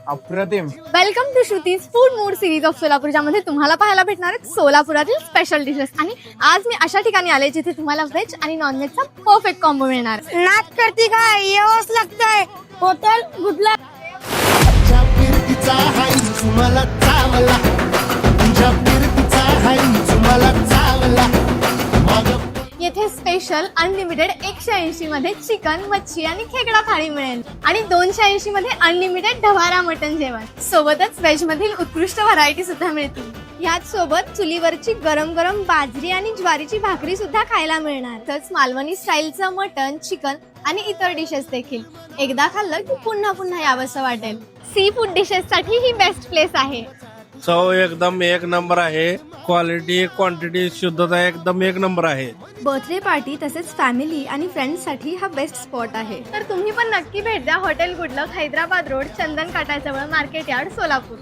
अप्रतिम. Welcome to Shruti's food mood series of Solapur, ज्यामध्ये तुम्हाला पाहायला भेटणार आहेत सोलापुरातील स्पेशल डिशेस. आणि आज मी अशा ठिकाणी आले जिथे तुम्हाला व्हेज आणि नॉनव्हेजचा परफेक्ट कॉम्बो मिळणार. नाच करती का येवच लागतंय हॉटेल गुडला. येथे स्पेशल अनलिमिटेड 180 मध्ये चिकन, मच्छी आणि खेकडा थाळी मिळेल आणि 280 मध्ये अनलिमिटेड ढवारा मटन जेवण. सोबतच व्हेज मधील उत्कृष्ट व्हरायटी सुद्धा मिळतील. याच सोबत चुलीवरची गरम गरम बाजरी आणि ज्वारीची भाकरी सुद्धा खायला मिळणार. तसंच मालवणी स्टाईलचं मटन, चिकन आणि इतर डिशेस देखील. एकदा खाल्लं की पुन्हा पुन्हा यावंसं वाटेल. सी फूड डिशेस साठी ही बेस्ट प्लेस आहे. चव एकदम एक नंबर आहे. क्वालिटी क्वांटिटी शुद्धता एकदम एक नंबर आहे. बर्थडे पार्टी तसेच फॅमिली आणि फ्रेंड्स साठी हा बेस्ट स्पॉट आहे. तर तुम्ही पण नक्की भेट द्या हॉटेल गुडलक, हैदराबाद रोड, चंदन काटाजवळ, मार्केट यार्ड, सोलापूर.